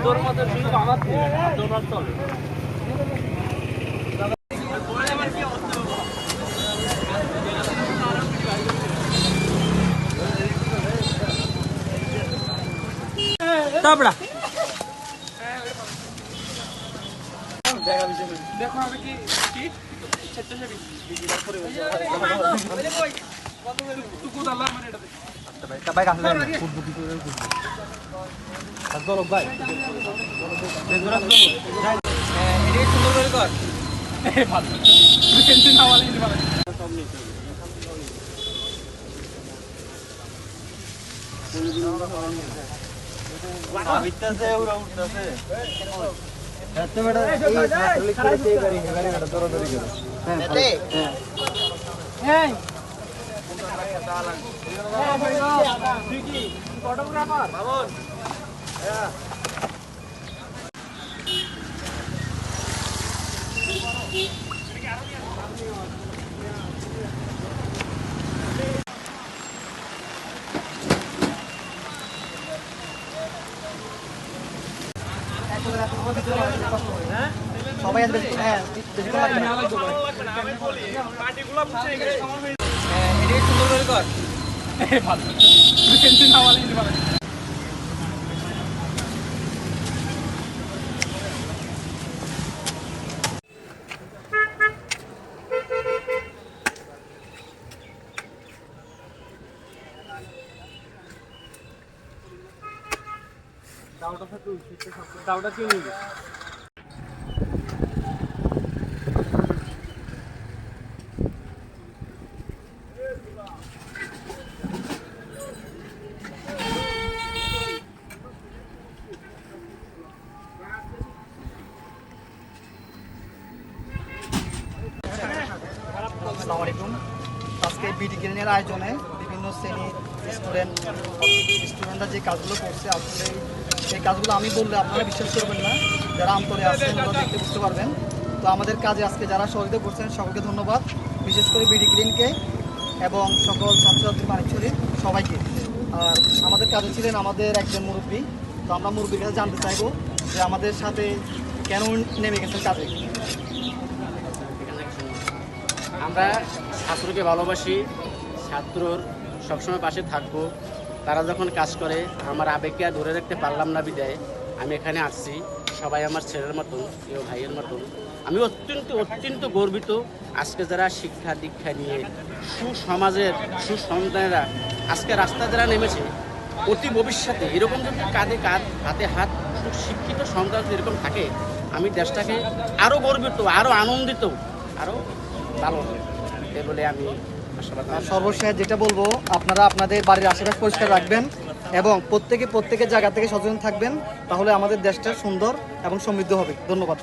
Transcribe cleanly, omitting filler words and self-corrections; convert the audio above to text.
তোর মতো শুধু আমার তোমার চলে তাবড়া দেখো আমি কি কি স্বেচ্ছাসেবী ভাই কাছে ফুটবুকি করে চলো ভাই এটা সুন্দর করে কর ভালো টেনশন না वाला ভালো সব নিতে আবিতাছে ওরা উঠতাছে এত বড় এই ছাত্রলীগ করে তে গাড়ি গাড়ি দৌড়াদৌড়ি করে হ্যাঁ হ্যাঁ ঠিকই ফটোগ্রাফার বাবন হ্যাঁ সবাই আসবে হ্যাঁ বেশি করে লাগবে না আমি বলি পার্টিগুলো মুছে গেছে সমান হয়ে হ্যাঁ এটা সুন্দর করে কর ভালো টেনশন না वाला ভালো দাওটা থেকে উঠতে সব দাওটা কি হইবে আসসালামু আলাইকুম আজকে বিডি গ্রিনের আয়োজনে বিভিন্ন শ্রেণীর স্টুডেন্টরা যে কাজগুলো করছে আসলে সেই কাজগুলো আমি বললে আপনারা বিশ্বাস করবেন না যারা আমতলে আছেন তারা দেখতে বুঝতে পারবেন তো আমাদের কাজে আজকে যারা সহযোগিতা করছেন সকলকে ধন্যবাদ বিশেষ করে বিডি গ্রিনকে এবং সকল ছাত্রছাত্রী মানিকছড়ি সবাইকে আর আমাদের কাজে ছিলেন আমাদের একজন মুরব্বী তো আমরা মুরব্বীর কাছে জানতে চাইবো যে আমাদের সাথে কেন নেমে গেছেন কাজে আমরা ছাত্রকে ভালোবাসি ছাত্রর সবসময় পাশে থাকবো তারা যখন কাজ করে আমার আবেগকে আর ধরে রাখতে পারলাম না বিদায় আমি এখানে আসছি সবাই আমার ছেলের মতন কেউ ভাইয়ের মতন আমি অত্যন্ত গর্বিত আজকে যারা শিক্ষা দীক্ষা নিয়ে সুসমাজের সুসন্তানেরা আজকে রাস্তা যারা নেমেছে অতি ভবিষ্যতে এরকম যদি কাঁধে কাঁধ হাতে হাত শিক্ষিত সন্তান এরকম থাকে আমি দেশটাকে আরও গর্বিত আরও আনন্দিত আরও ভালো এই বলে আমি সর্বশেষ যেটা বলবো আপনারা আপনাদের বাড়ির আশেপাশে পরিষ্কার রাখবেন এবং প্রত্যেকের জায়গা থেকে সচেতন থাকবেন তাহলে আমাদের দেশটা সুন্দর এবং সমৃদ্ধ হবে ধন্যবাদ